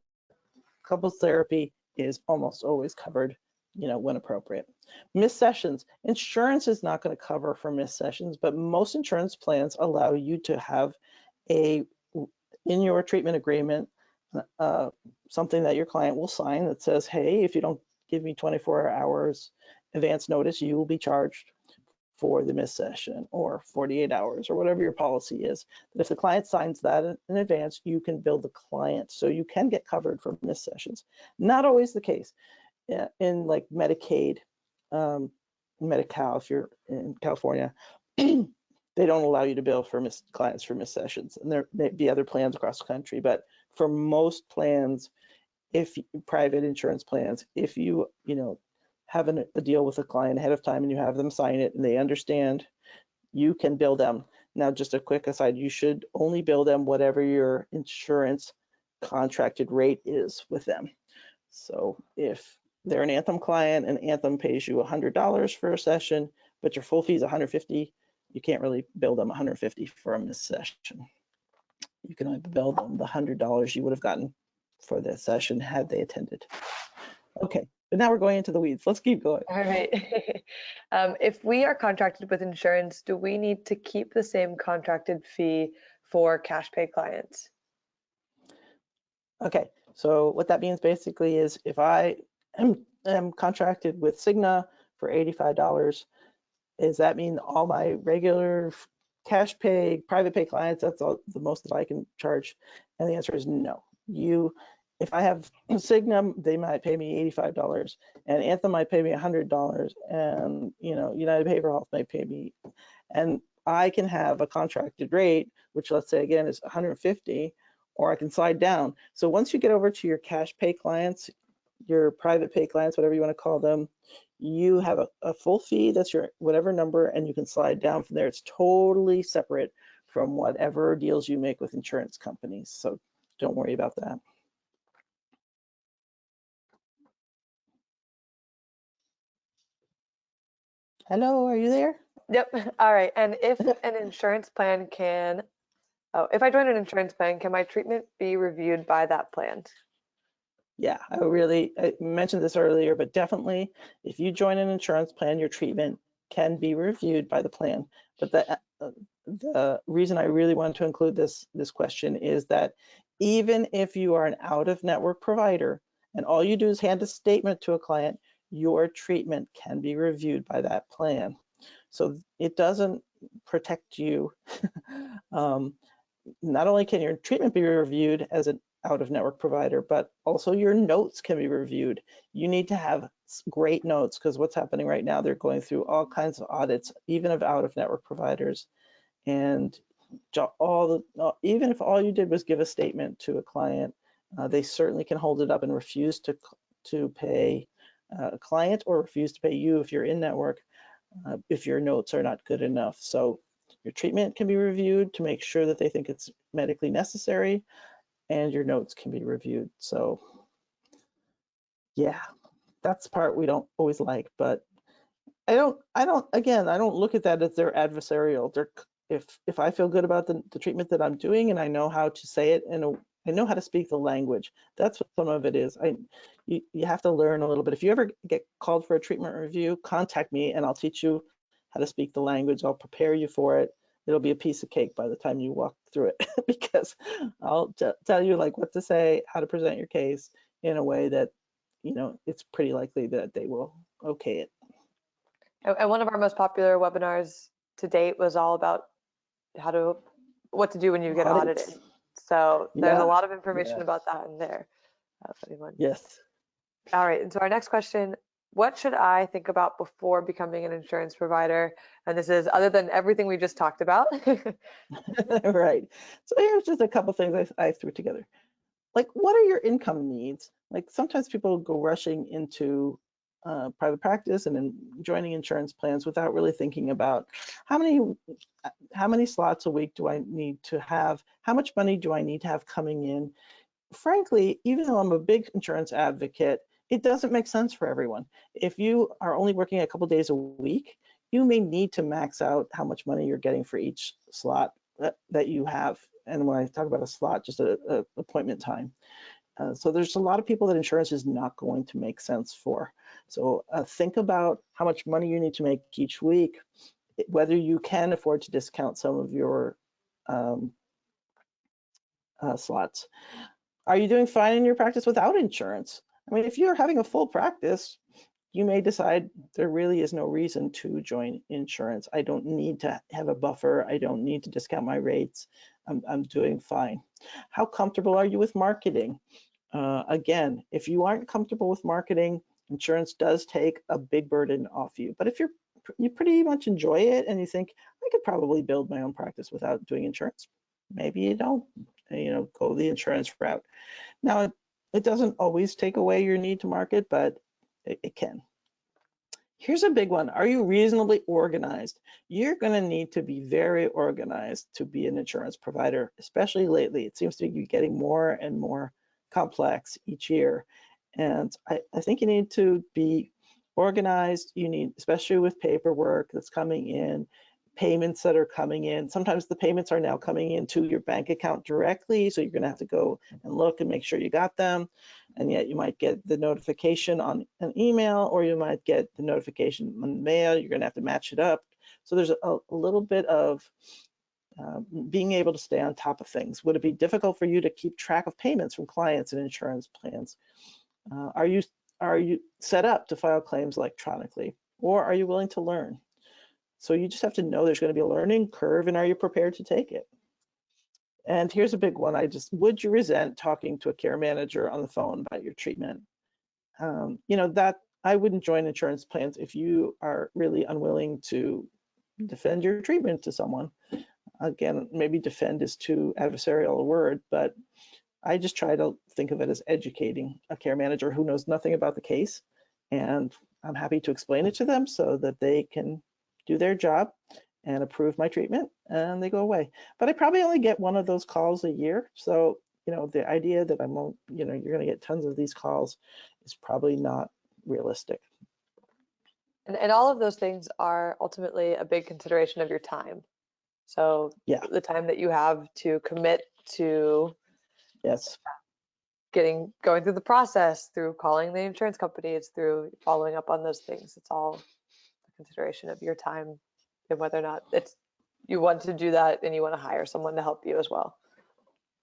couples therapy is almost always covered, you know, when appropriate. Missed sessions. Insurance is not going to cover for missed sessions, but most insurance plans allow you to have in your treatment agreement, something that your client will sign that says, hey, if you don't give me 24 hours advance notice, you will be charged for the missed session, or 48 hours, or whatever your policy is. But if the client signs that in advance, you can bill the client, so you can get covered for missed sessions. Not always the case. In like Medicaid, Medi-Cal, if you're in California, they don't allow you to bill for clients for missed sessions, and there may be other plans across the country, but for most plans, private insurance plans, if you have a deal with a client ahead of time and you have them sign it and they understand, you can bill them. Now, just a quick aside, you should only bill them whatever your insurance contracted rate is with them. So if they're an Anthem client and Anthem pays you $100 for a session, but your full fee is $150, you can't really bill them $150 for a missed session. You can only bill them the $100 you would have gotten for the session had they attended. Okay, but now we're going into the weeds. Let's keep going. All right. If we are contracted with insurance, do we need to keep the same contracted fee for cash pay clients? Okay, so what that means basically is if I am contracted with Cigna for $85, does that mean all my regular cash pay, private pay clients, that's all the most that I can charge? And the answer is no. If I have Cigna, they might pay me $85, and Anthem might pay me $100, and United Behavioral Health might pay me, and I can have a contracted rate, which let's say again is $150, or I can slide down. So once you get over to your cash pay clients, your private pay clients, whatever you want to call them, you have a full fee, that's your whatever number, and you can slide down from there. It's totally separate from whatever deals you make with insurance companies. So don't worry about that. Hello, are you there? Yep. All right. And if an insurance plan if I join an insurance plan, can my treatment be reviewed by that plan? Yeah, I mentioned this earlier, but definitely if you join an insurance plan, your treatment can be reviewed by the plan. But the reason I really wanted to include this question is that even if you are an out-of-network provider and all you do is hand a statement to a client, your treatment can be reviewed by that plan. So it doesn't protect you. Not only can your treatment be reviewed as an out-of-network provider, but also your notes can be reviewed. You need to have great notes, because what's happening right now, they're going through all kinds of audits, even of out-of-network providers. And even if all you did was give a statement to a client, they certainly can hold it up and refuse to pay a client, or refuse to pay you if you're in network, if your notes are not good enough. So your treatment can be reviewed to make sure that they think it's medically necessary, and your notes can be reviewed. So yeah, that's the part we don't always like, but I don't look at that as they're adversarial. If I feel good about the treatment that I'm doing, and I know how to say it, and I know how to speak the language, that's what some of it is. You have to learn a little bit. If you ever get called for a treatment review, contact me and I'll teach you how to speak the language. I'll prepare you for it. It'll be a piece of cake by the time you walk through it, because I'll tell you like what to say, how to present your case in a way that, it's pretty likely that they will okay it. And one of our most popular webinars to date was all about what to do when you get audited. So there's a lot of information about that in there. Yes. All right. And so our next question, what should I think about before becoming an insurance provider? And this is other than everything we just talked about. Right. So here's just a couple things I threw together. Like, what are your income needs? Like, sometimes people go rushing into private practice and then joining insurance plans without really thinking about how many slots a week do I need to have? How much money do I need to have coming in? frankly, even though I'm a big insurance advocate, it doesn't make sense for everyone. If you are only working a couple days a week, you may need to max out how much money you're getting for each slot that you have. And when I talk about a slot, just a appointment time. So there's a lot of people that insurance is not going to make sense for. So think about how much money you need to make each week, whether you can afford to discount some of your slots. Are you doing fine in your practice without insurance? I mean, if you're having a full practice, you may decide there really is no reason to join insurance. I don't need to have a buffer. I don't need to discount my rates. I'm doing fine. How comfortable are you with marketing? Again, if you aren't comfortable with marketing, insurance does take a big burden off you. But if you pretty much enjoy it and you think, I could probably build my own practice without doing insurance, maybe you don't, go the insurance route. Now, it doesn't always take away your need to market, but it can. Here's a big one. Are you reasonably organized? You're going to need to be very organized to be an insurance provider, especially lately. It seems to be getting more and more complex each year. And I think you need to be organized. You need, especially with paperwork that's coming in, payments that are coming in. Sometimes the payments are now coming into your bank account directly, so you're going to have to go and look and make sure you got them. And yet you might get the notification on an email, or you might get the notification on the mail. You're going to have to match it up. So there's a little bit of being able to stay on top of things. Would it be difficult for you to keep track of payments from clients and insurance plans? Are you set up to file claims electronically, or are you willing to learn? So you just have to know there's going to be a learning curve, and are you prepared to take it? And here's a big one. Would you resent talking to a care manager on the phone about your treatment? That I wouldn't join insurance plans if you are really unwilling to defend your treatment to someone. Again, maybe defend is too adversarial a word, but I just try to think of it as educating a care manager who knows nothing about the case. And I'm happy to explain it to them so that they can do their job and approve my treatment, and they go away. But I probably only get one of those calls a year. So, the idea that you're going to get tons of these calls is probably not realistic. And all of those things are ultimately a big consideration of your time. So yeah, the time that you have to commit to yes, going through the process, through calling the insurance companies, through following up on those things, it's all a consideration of your time and whether or not you want to do that and you want to hire someone to help you as well.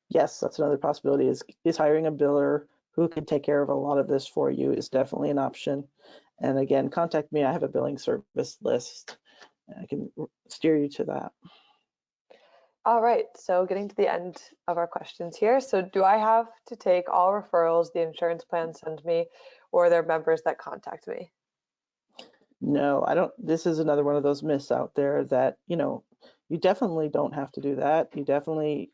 Yes, that's another possibility, is hiring a biller who can take care of a lot of this for you is definitely an option. And again, contact me. I have a billing service list. I can steer you to that. All right, so getting to the end of our questions here. So do I have to take all referrals the insurance plan sends me, or are there members that contact me? No, I don't. This is another one of those myths out there that, you definitely don't have to do that. You definitely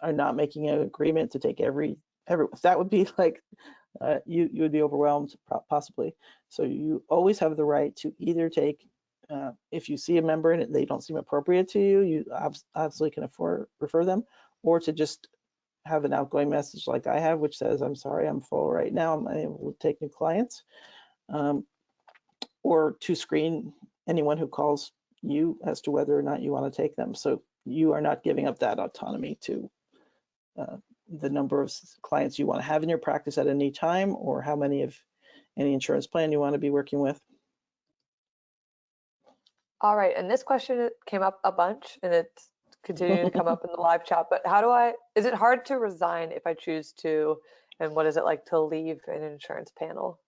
are not making an agreement to take every, that would be like, you would be overwhelmed possibly. So you always have the right to either take, if you see a member and they don't seem appropriate to you, you absolutely can refer them, or to just have an outgoing message like I have, which says, I'm sorry, I'm full right now, I'm unable to take new clients, or to screen anyone who calls you as to whether or not you want to take them. So you are not giving up that autonomy to the number of clients you want to have in your practice at any time, or how many of any insurance plan you want to be working with. All right, and this question came up a bunch and it's continuing to come up in the live chat, but is it hard to resign if I choose to, and what is it like to leave an insurance panel?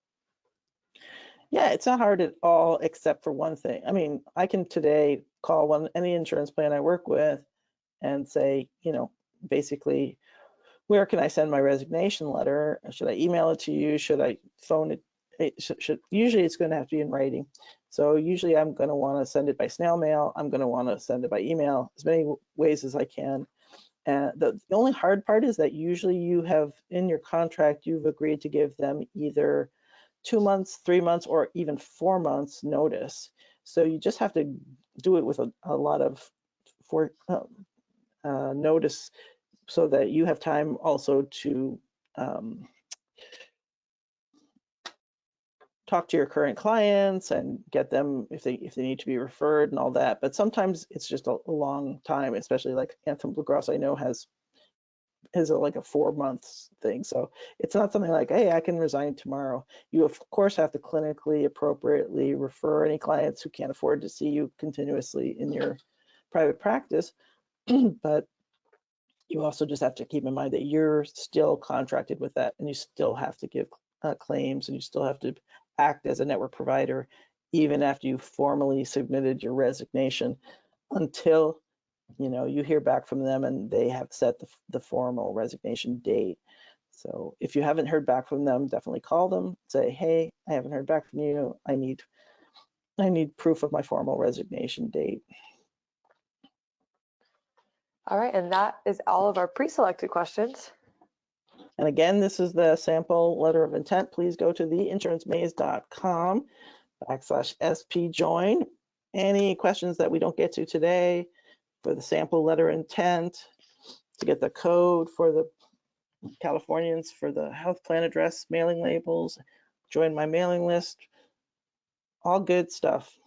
Yeah, it's not hard at all, except for one thing. I mean, I can today call any insurance plan I work with and say, basically, where can I send my resignation letter? Should I email it to you? Should I phone it? Usually it's going to have to be in writing. So usually I'm going to want to send it by snail mail. I'm going to want to send it by email, as many ways as I can. And the only hard part is that usually you have in your contract, you've agreed to give them either 2 months, 3 months, or even 4 months notice. So you just have to do it with a lot of notice, so that you have time also to talk to your current clients and get them if they need to be referred and all that. But sometimes it's just a long time, especially like Anthem Blue Cross I know has like a 4 months thing. So it's not something like, hey, I can resign tomorrow. You of course have to clinically appropriately refer any clients who can't afford to see you continuously in your private practice. But you also just have to keep in mind that you're still contracted with that, and you still have to give claims, and you still have to act as a network provider even after you formally submitted your resignation, until you hear back from them and they have set the formal resignation date. So if you haven't heard back from them, definitely call them, say, hey, I haven't heard back from you. I need proof of my formal resignation date. All right, and that is all of our pre-selected questions. And again, this is the sample letter of intent. Please go to theinsurancemaze.com/SPjoin. Any questions that we don't get to today for the sample letter intent, to get the code for the Californians for the health plan address mailing labels, join my mailing list, all good stuff.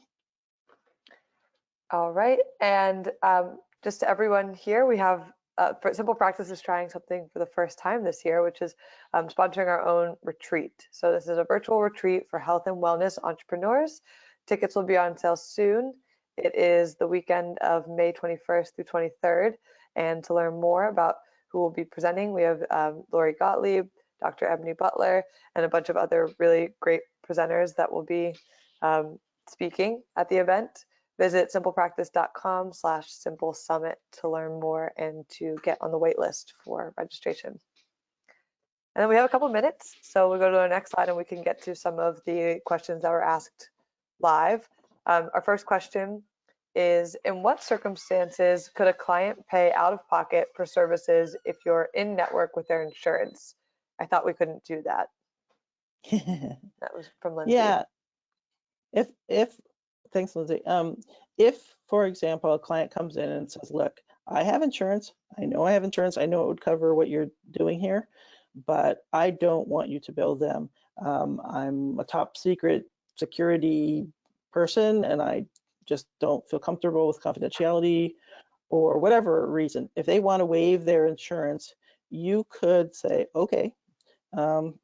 All right, and just to everyone here, we have SimplePractice is trying something for the first time this year, which is sponsoring our own retreat. So this is a virtual retreat for health and wellness entrepreneurs. Tickets will be on sale soon. It is the weekend of May 21st through 23rd. And to learn more about who will be presenting, we have Lori Gottlieb, Dr. Ebony Butler, and a bunch of other really great presenters that will be speaking at the event. Visit simplepractice.com/SimpleSummit to learn more and to get on the wait list for registration. And then we have a couple minutes, so we'll go to our next slide and we can get to some of the questions that were asked live. Our first question is, in what circumstances could a client pay out of pocket for services if you're in network with their insurance? I thought we couldn't do that. That was from Lindsay. Yeah. Thanks, Lindsay. If, for example, a client comes in and says, look, I have insurance. I know it would cover what you're doing here, but I don't want you to bill them. I'm a top secret security person and I just don't feel comfortable with confidentiality or whatever reason. If they want to waive their insurance, you could say, okay, I'm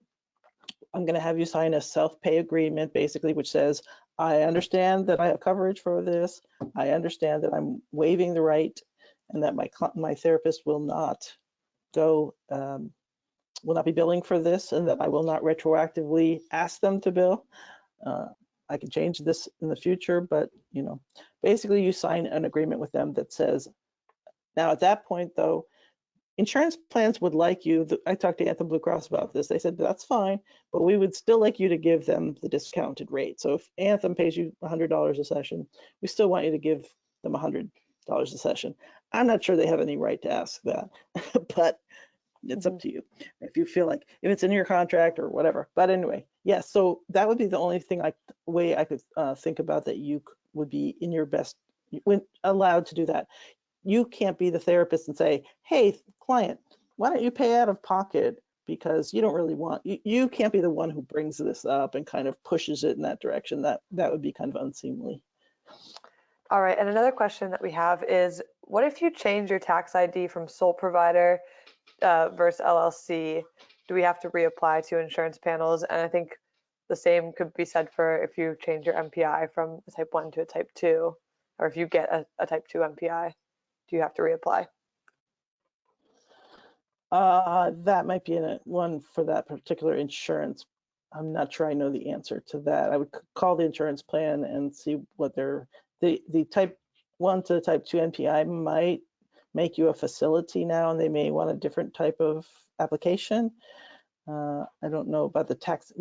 going to have you sign a self-pay agreement, basically, which says, I understand that I have coverage for this. I understand that I'm waiving the right and that my therapist will not be billing for this, and that I will not retroactively ask them to bill. I can change this in the future, but basically you sign an agreement with them that says, now at that point though, insurance plans would like you, I talked to Anthem Blue Cross about this, they said that's fine, but we would still like you to give them the discounted rate. So if Anthem pays you $100 a session, we still want you to give them $100 a session. I'm not sure they have any right to ask that, but it's up to you if you feel like, if it's in your contract or whatever. But anyway, yeah, so that would be the only way I could think about that you would be in your best, when allowed to do that. You can't be the therapist and say, hey, client, why don't you pay out of pocket, because you don't really want, you can't be the one who brings this up and kind of pushes it in that direction. That would be kind of unseemly. All right, and another question that we have is, what if you change your tax ID from sole provider versus LLC? Do we have to reapply to insurance panels? And I think the same could be said for if you change your MPI from a type 1 to a type 2, or if you get a type 2 MPI, do you have to reapply? That might be one for that particular insurance. I'm not sure I know the answer to that. I would call the insurance plan and see what the type 1 to type 2 MPI might make you a facility now, and they may want a different type of application. I don't know about the tax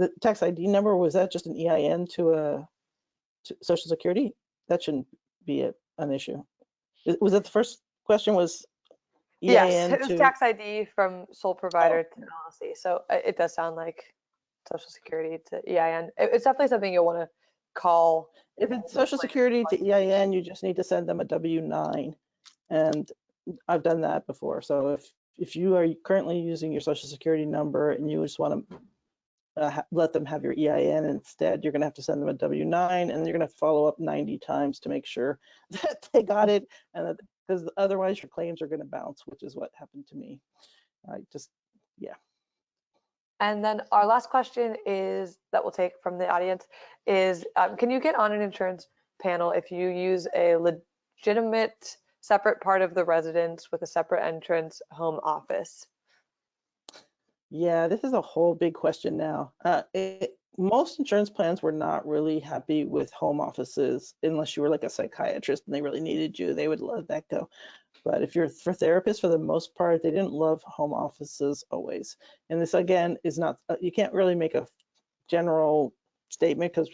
ID number. Was that just an EIN to Social Security? That shouldn't be an issue. Was that the first question? Was EIN yes, it was tax ID from sole provider to LLC. So it does sound like Social Security to EIN. It's definitely something you'll want to call. If it's Social Security to EIN, you just need to send them a W-9, and I've done that before. So if you are currently using your social security number and you just want to let them have your EIN instead, you're going to have to send them a W-9, and you're going to have to follow up 90 times to make sure that they got it, and because otherwise your claims are going to bounce, which is what happened to me. Yeah. And then our last question is that we'll take from the audience is, can you get on an insurance panel if you use a legitimate separate part of the residence with a separate entrance home office? Yeah, this is a whole big question now. Most insurance plans were not really happy with home offices unless you were like a psychiatrist and they really needed you. They would let that go. But if you're for therapists, for the most part, they didn't love home offices always. And this, again, is not, you can't really make a general statement because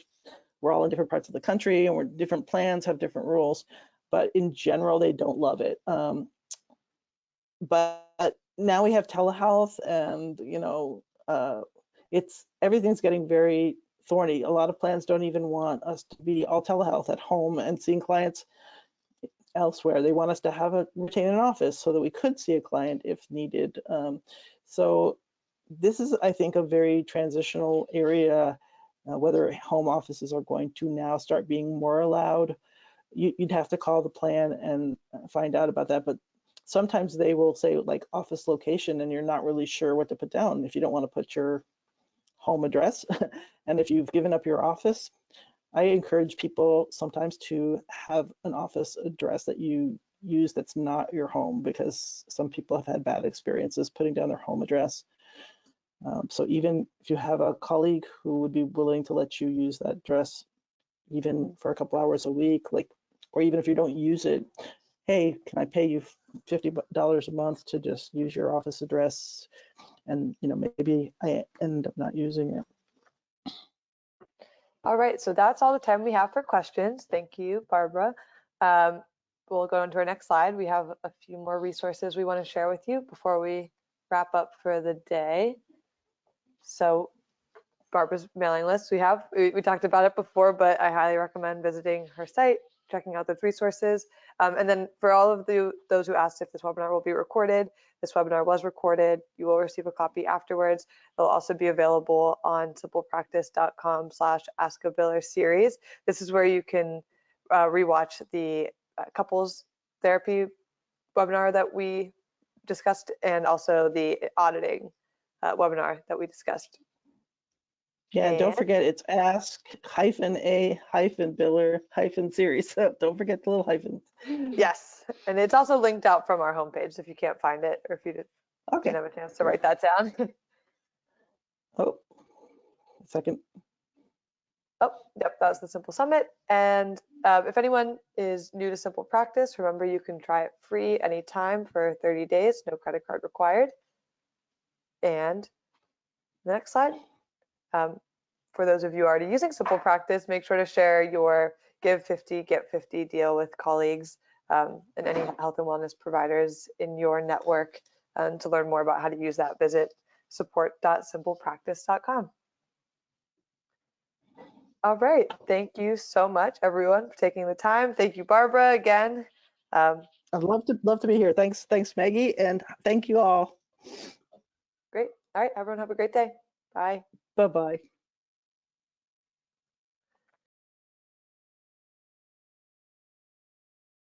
we're all in different parts of the country and we're different plans have different rules. But in general, they don't love it. But now we have telehealth, and everything's getting very thorny. A lot of plans don't even want us to be all telehealth at home and seeing clients elsewhere. They want us to retain an office so that we could see a client if needed. So this is, I think, a very transitional area, whether home offices are going to now start being more allowed. You'd have to call the plan and find out about that. But sometimes they will say like office location, and you're not really sure what to put down if you don't want to put your home address. And if you've given up your office, I encourage people sometimes to have an office address that you use that's not your home, because some people have had bad experiences putting down their home address. So even if you have a colleague who would be willing to let you use that address, even for a couple hours a week, or even if you don't use it, hey, can I pay you $50 a month to just use your office address? And maybe I end up not using it. All right, so that's all the time we have for questions. Thank you, Barbara. We'll go on to our next slide. We have a few more resources we want to share with you before we wrap up for the day. So Barbara's mailing list, we talked about it before, but I highly recommend visiting her site, checking out those resources. And then for all of those who asked if this webinar will be recorded, this webinar was recorded. You will receive a copy afterwards. It'll also be available on simplepractice.com/askabiller series. This is where you can rewatch the couples therapy webinar that we discussed, and also the auditing webinar that we discussed. Yeah, and don't forget, it's ask-a-biller-series. So don't forget the little hyphens. Yes, and it's also linked out from our homepage if you can't find it, or if you didn't have a chance to write that down. Oh, a second. Oh, yep, that was the SimpleSummit. And if anyone is new to SimplePractice, remember you can try it free anytime for 30 days, no credit card required. And the next slide. For those of you already using SimplePractice, make sure to share your Give 50, Get 50 deal with colleagues and any health and wellness providers in your network. And to learn more about how to use that, visit support.simplepractice.com. All right, thank you so much, everyone, for taking the time. Thank you, Barbara, again. I'd love to be here. Thanks, Maggie, and thank you all. Great. All right, everyone, have a great day. Bye. Bye-bye.